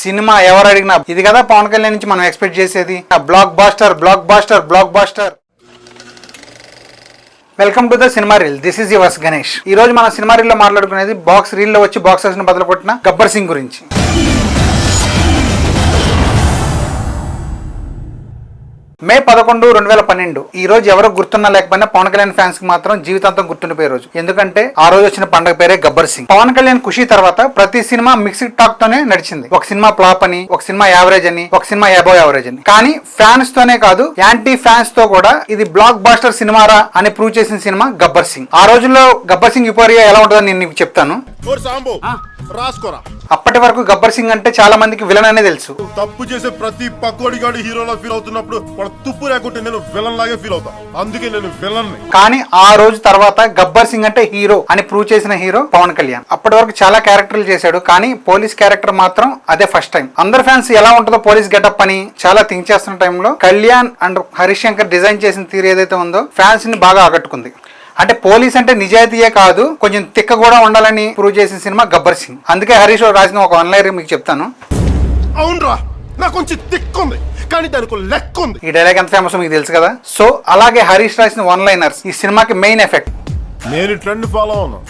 Cinema ఎవరు అడిగినా ఇది కదా పవన్ కళ్యాణ్ నుంచి మనం ఎక్స్పెక్ట్ చేసేది. Blockbuster blockbuster blockbuster. Welcome to the cinema reel. This is yours Ganesh. ఈ రోజు మన సినిమా రీల్ లో మాట్లాడుకునేది బాక్స్ రీల్ లో వచ్చి బాక్స్ ఆఫీస్ ని బదులు కొట్టిన గబ్బర్ సింగ్ గురించి. మే 11, 2012 ఈ రోజు ఎవరో గుర్తున్నా లేకపోయినా పవన్ కళ్యాణ్ ఫ్యాన్స్ కి మాత్రం జీవితాంతం గుర్తుండిపోయే రోజు. ఎందుకంటే ఆ రోజు వచ్చిన పండుగ పేరే గబ్బర్ సింగ్. పవన్ కళ్యాణ్ ఖుషి తర్వాత ప్రతి సినిమా మిక్స్డ్ టాక్ తోనే నడిచింది. ఒక సినిమా ఫ్లాప్ అని, ఒక సినిమా యావరేజ్ అని, ఒక సినిమా అబౌవ్ యావరేజ్ అని. కానీ ఫ్యాన్స్ తోనే కాదు, యాంటీ ఫ్యాన్స్ తో కూడా ఇది బ్లాక్ బాస్టర్ సినిమారా అని ప్రూవ్ చేసిన సినిమా గబ్బర్ సింగ్. ఆ రోజుల్లో గబ్బర్ సింగ్ యుపోరియా ఎలా ఉంటుందో నేను నీకు చెప్తాను. అప్పటి వరకు గబ్బర్ సింగ్ అంటే చాలా మందికి విలన్ అనే తెలుసు. తప్పు చేసే ప్రతి పక్కోడి గాడి హీరోలా ఫీల్ అవుతున్నప్పుడు వాడు తుప్పు లేకుంటే నేను విలన్ లాగే ఫీల్ అవుతా. అందుకే నేను విలన్. కానీ ఆ రోజు తర్వాత గబ్బర్ సింగ్ అంటే హీరో అని ప్రూవ్ చేసిన హీరో పవన్ కళ్యాణ్. అప్పటి వరకు చాలా క్యారెక్టర్లు చేశాడు, కానీ పోలీస్ క్యారెక్టర్ మాత్రం అదే ఫస్ట్ టైం. అందరు ఫ్యాన్స్ ఎలా ఉంటుందో పోలీస్ గెటప్ అని చాలా థింక్ చేస్తున్న టైంలో కళ్యాణ్ అండ్ హరీష్ శంకర్ డిజైన్ చేసిన తీరు ఏదైతే ఉందో ఫ్యాన్స్ ని బాగా ఆకట్టుకుంది. అంటే పోలీస్ అంటే నిజాయితీయే కాదు, కొంచెం తిక్క కూడా ఉండాలని ప్రూవ్ చేసిన సినిమా గబ్బర్ సింగ్. అందుకే హరీష్ రాసిన ఒక ఆన్లైన్ మీకు చెప్తాను. అవునరా, నాకు కొంచెం తిక్కు ఉంది కానీ దానికి లెక్క ఉంది. ఈ డైలాగ్ ఎంత ఫేమస్ మీకు తెలుసు కదా. సో అలాగే హరీష్ రాసిన వన్ లైనర్స్ ఈ సినిమాకి మెయిన్ ఎఫెక్ట్. నేను ట్రెండ్ ఫాలో అవును,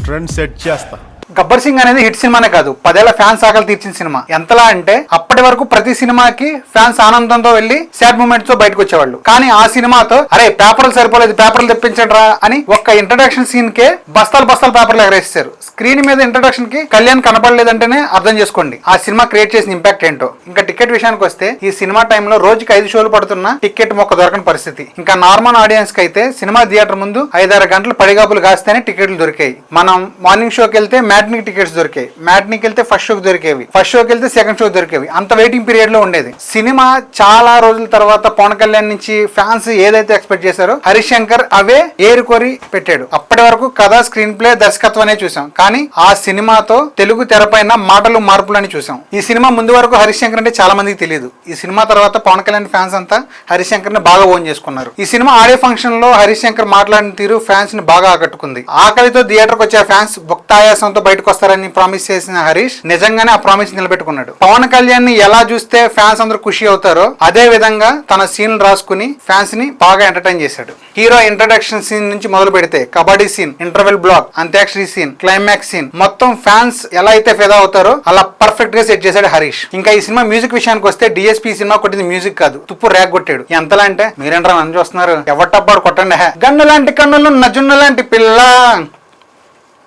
ట్రెండ్ సెట్ చేస్తా. గబ్బర్ సింగ్ అనేది హిట్ సినిమానే కాదు, 10 ఏళ్ల ఫ్యాన్స్ ఆకలి తీర్చిన సినిమా. ఎంతలా అంటే అప్పటి వరకు ప్రతి సినిమాకి ఫ్యాన్స్ ఆనందంతో వెళ్లి సాడ్ మూమెంట్స్ తో బయటకు వచ్చేవాళ్ళు. కానీ ఆ సినిమాతో అరే పేపర్లు సరిపోలేదు, పేపర్లు తెప్పించండి రా అని ఒక్క ఇంట్రడక్షన్ సీన్ కే బస్తాలు పేపర్లు ఎగరేస్తారు. స్క్రీన్ మీద ఇంట్రడక్షన్ కి కళ్యాణ్ కనపడలేదంటేనే అర్థం చేసుకోండి ఆ సినిమా క్రియేట్ చేసిన ఇంపాక్ట్ ఏంటో. ఇంకా టికెట్ విషయానికి వస్తే ఈ సినిమా టైంలో రోజుకి 5 షోలు పడుతున్న టికెట్ మొక్క దొరకని పరిస్థితి. ఇంకా నార్మల్ ఆడియన్స్ కి అయితే సినిమా థియేటర్ ముందు 5-6 గంటలు పడిగాపులు కాస్తేనే టికెట్లు దొరికాయి. మనం మార్నింగ్ షోకి వెళ్తే మ్యాట్నిక్ టికెట్స్ దొరికాయి, మ్యాట్నిక్ వెళ్తే ఫస్ట్ షోకి దొరికేవి, ఫస్ట్ షోకి వెళ్తే సెకండ్ షోకి దొరికేవి. అంత వెయిటింగ్ పీరియడ్ లో ఉండేది. సినిమా చాలా రోజుల తర్వాత పవన్ కళ్యాణ్ నుంచి ఫ్యాన్స్ ఏదైతే ఎక్స్పెక్ట్ చేశారో హరీష్ శంకర్ అవే ఏరుకోరి పెట్టాడు. అప్పటి వరకు కథ, స్క్రీన్ ప్లే, దర్శకత్వమే చూసాం, కానీ ఆ సినిమాతో తెలుగు తెరపైన మాటలు మార్పులు అని చూసాం. ఈ సినిమా ముందు వరకు హరీష్ శంకర్ అంటే చాలా మందికి తెలియదు. ఈ సినిమా తర్వాత పవన్ కళ్యాణ్ ఫ్యాన్స్ అంతా హరీష్ శంకర్ ని బాగా ఓన్ చేసుకున్నారు. ఈ సినిమా ఆడియో ఫంక్షన్ లో హరీష్ శంకర్ మాట్లాడిన తీరు ఫ్యాన్స్ ని బాగా ఆకట్టుకుంది. ఆకలితో థియేటర్ కు వచ్చే ఫ్యాన్స్ భక్తాయాసంతో బయటకు వస్తారని ప్రామిస్ చేసిన హరీష్ నిజంగానే ఆ ప్రామిస్ నిలబెట్టుకున్నాడు. పవన్ కళ్యాణ్ ని ఎలా చూస్తే ఫ్యాన్స్ అందరూ ఖుషి అవుతారో అదే విధంగా తన సీన్ రాసుకుని ఫ్యాన్స్ ని బాగా ఎంటర్టైన్ చేశాడు. హీరో ఇంట్రడక్షన్ సీన్ నుంచి మొదలు పెడితే kabaddi scene, interval block, Antakshari scene, climax scene మొత్తం ఫ్యాన్స్ ఎలా అయితే ఫిదా అవుతారో అలా పర్ఫెక్ట్ గా సెట్ చేశాడు హరీష్. ఇంకా ఈ సినిమా మ్యూజిక్ విషయానికి వస్తే డిఎస్పీ సినిమా కొట్టింది మ్యూజిక్ కాదు, తుప్పు ర్యాక్ కొట్టాడు. ఎంతలా అంటే మీరేంట్రా నన్ను చూస్తున్నారు, ఎవట్టబ్బాడు కొట్టండి, గన్ను లాంటి కన్నులు నజున్ను లాంటి పిల్ల.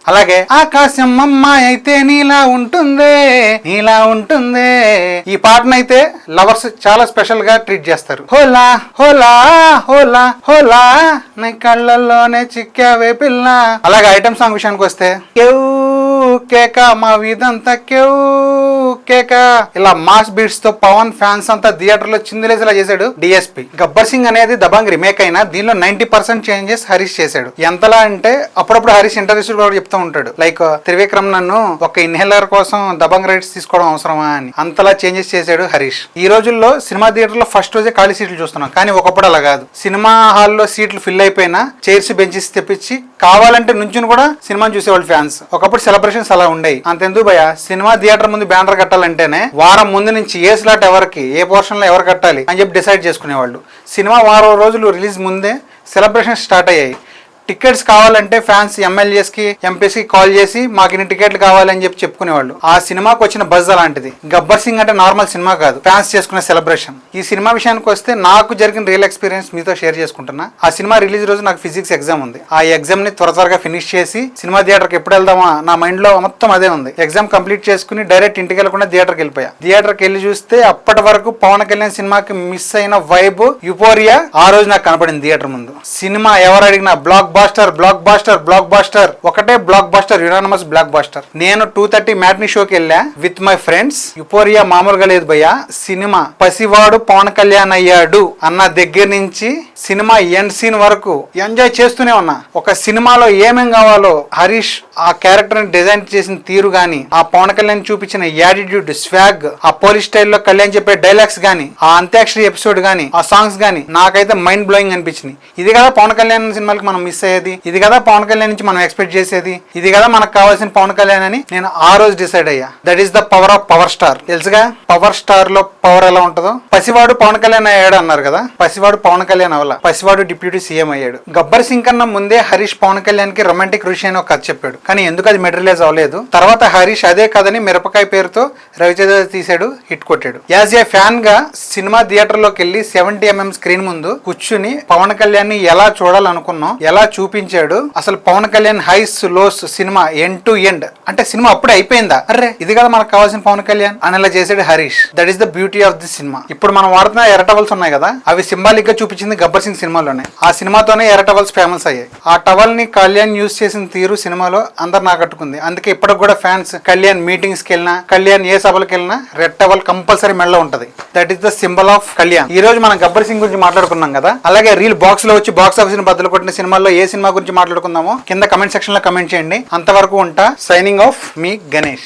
అలాగే ఆకాశం అమ్మాయి అయితే నీలా ఉంటుందే, నీలా ఉంటుందే. ఈ పాటనైతే లవర్స్ చాలా స్పెషల్ గా ట్రీట్ చేస్తారు. హోలా హోలా హోలా హోలా నీ కళ్ళల్లోనే చిక్కావే పిల్ల. అలాగే ఐటమ్ సాంగ్ విషయానికి వస్తే కేక మా వీధంతా కేక, ఇలా మాస్ బీట్స్ తో పవన్ ఫ్యాన్స్ అంతా థియేటర్ లో చిందులేసేలా చేశాడు డిఎస్పీ. గబ్బర్ సింగ్ అనేది దబంగ్ రిమేక్ అయినా దీనిలో 90% చేంజెస్ హరీష్ చేశాడు. ఎంతలా అంటే అప్పుడప్పుడు హరీష్ ఇంటర్వ్యూస్ కూడా చెప్తూ ఉంటాడు, లైక్ త్రివిక్రమ్ నన్ను ఒక ఇన్హేలర్ కోసం దబంగ్ రైట్స్ తీసుకోవడం అవసరమా అని. అంతలా చేంజెస్ చేశాడు హరీష్. ఈ రోజుల్లో సినిమా థియేటర్ లో ఫస్ట్ రోజే ఖాళీ సీట్లు చూస్తున్నాం, కానీ ఒకప్పుడు అలా కాదు. సినిమా హాల్లో సీట్లు ఫిల్ అయిపోయినా చైర్స్ బెంచెస్ తెప్పించి కావాలంటే నుంచుని కూడా సినిమాని చూసేవాళ్ళు ఫ్యాన్స్. ఒకప్పుడు సెలబ్రేషన్స్ అలా ఉండేవి. అంతెందుకు భయ, సినిమా థియేటర్ ముందు బ్యానర్ కట్టాలంటేనే వారం ముందు నుంచి ఏ స్లాట్ ఎవరికి, ఏ పోర్షన్ లో ఎవరు కట్టాలి అని చెప్పి డిసైడ్ చేసుకునేవాళ్ళు. సినిమా వారం రోజులు రిలీజ్ ముందే సెలబ్రేషన్ స్టార్ట్ అయ్యాయి. టికెట్స్ కావాలంటే ఫ్యాన్స్ ఎమ్మెల్యేస్ కి, ఎంపీస్ కి కాల్ చేసి మాకు ఇన్ని టికెట్లు కావాలని చెప్పి చెప్పుకునేవాళ్ళు. ఆ సినిమాకి వచ్చిన బజ్ అలాంటిది. గబ్బర్ సింగ్ అంటే నార్మల్ సినిమా కాదు, ఫ్యాన్స్ చేసుకునే సెలబ్రేషన్. ఈ సినిమా విషయానికి వస్తే నాకు జరిగిన రియల్ ఎక్స్పీరియన్స్ మీతో షేర్ చేసుకుంటున్నా. ఆ సినిమా రిలీజ్ రోజు నాకు ఫిజిక్స్ ఎగ్జామ్ ఉంది. ఆ ఎగ్జామ్ ని త్వరగా ఫినిష్ చేసి సినిమా థియేటర్ కి ఎప్పుడు వెళ్దామా నా మైండ్ లో మొత్తం అదే ఉంది. ఎగ్జామ్ కంప్లీట్ చేసుకుని డైరెక్ట్ ఇంటికి వెళ్ళకుండా థియేటర్కి వెళ్ళిపోయా. థియేటర్కి వెళ్ళి చూస్తే అప్పటి వరకు పవన్ కళ్యాణ్ సినిమాకి మిస్ అయిన వైబ్, యుపోరియా ఆ రోజు నాకు కనపడింది థియేటర్ ముందు. సినిమా ఎవరు అడిగినా blockbuster blockbuster blockbuster, ఒకటే blockbuster, unanimous blockbuster. నేను 2:30 మ్యాట్నీ షోకి వెళ్ళా విత్ మై ఫ్రెండ్స్. యుపోరియా మామూలుగా లేదు భయ్యా. సినిమా పసివాడు పవన్ కళ్యాణ్ అయ్యాడు అన్న దగ్గర నుంచి సినిమా ఎండ్ సీన్ వరకు ఎంజాయ్ చేస్తూనే ఉన్నా. ఒక సినిమాలో ఏమేం కావాలో హరీష్ ఆ క్యారెక్టర్ ని డిజైన్ చేసిన తీరు గాని, ఆ పవన్ కళ్యాణ్ చూపించిన యాటిట్యూడ్, స్వాగ్, ఆ పోలీస్ స్టైల్లో కళ్యాణ్ చెప్పే డైలాగ్స్ గాని, ఆ అంత్యాక్షరి ఎపిసోడ్ గాని, ఆ సాంగ్స్ గాని నాకైతే మైండ్ బ్లోయింగ్ అనిపించింది. ఇది కదా పవన్ కళ్యాణ్ సినిమాలకి మనం మిస్ అయ్యేది, ఇది కదా పవన్ కళ్యాణ్ నుంచి మనం ఎక్స్పెక్ట్ చేసేది, ఇది కదా మనకు కావాల్సిన పవన్ కళ్యాణ్ అని నేను ఆ రోజు డిసైడ్ అయ్యా. That is the power of power star. తెలుసుగా పవర్ స్టార్ లో పవర్ ఎలా ఉంటుందో. పసివాడు పవన్ కళ్యాణ్ అయ్యాడు అన్నారు కదా, పసివాడు పవన్ కళ్యాణ్ అవ్వాల, పసివాడు డిప్యూటీ సీఎం అయ్యాడు. గబ్బర్ సింగ్ కన్నా ముందే హరీష్ పవన్ కళ్యాణ్ కి రొమాంటిక్ ఋషి అని ఒక కథ చెప్పాడు, కానీ ఎందుకు అది మెటీరియలైజ్ అవ్వలేదు. తర్వాత హరీష్ అదే కథని మిరపకాయ పేరుతో రవితేజ తీసాడు, హిట్ కొట్టాడు. యాజ్ ఏ ఫ్యాన్ గా సినిమా థియేటర్ లోకి వెళ్ళి 70mm స్క్రీన్ ముందు కూర్చుని పవన్ కళ్యాణ్ ని ఎలా చూడాలనుకున్నాం, ఎలా చూపించాడు, అసలు Pawan Kalyan highs lows cinema end to end, అంటే సినిమా అప్పుడే అయిపోయిందా, అరే ఇది కదా మనకు కావాల్సిన పవన్ కళ్యాణ్ అని అలా చేసాడు Harish. That is the beauty of the cinema. ఇప్పుడు మనం వాడుతున్న ఎర్ర టవల్స్ ఉన్నాయి కదా, అవి సింబాలిక్ గా చూపించింది గబ్బర్ సింగ్ సినిమాలోనే. ఆ సినిమాతోనే ఎర్ర టవల్స్ ఫేమస్ అయ్యాయి. ఆ టవల్ ని కళ్యాణ్ యూజ్ చేసిన తీరు సినిమాలో అందరు నాకట్టుకుంది. అందుకే ఇప్పటికి కూడా ఫ్యాన్స్ కళ్యాణ్ మీటింగ్స్ కి వెళ్ళినా, కళ్యాణ్ ఏ సభలకు వెళ్ళినా రెడ్ టవల్ కంపల్సరీ మెడలో ఉంటది. That is the symbol of Kalyan. ఈ రోజు మనం గబ్బర్ సింగ్ గురించి మాట్లాడుకున్నాం కదా, అలాగే రీల్ బాక్స్ లో వచ్చి బాక్స్ ఆఫీస్ ని బద్దలు కొట్టిన సినిమాల్లో ఏ సినిమా గురించి మాట్లాడుకుందామో కింద కమెంట్ సెక్షన్ లో కమెంట్ చేయండి. అంతవరకు ఉంటా. సైనింగ్ ఆఫ్ మీ గణేష్.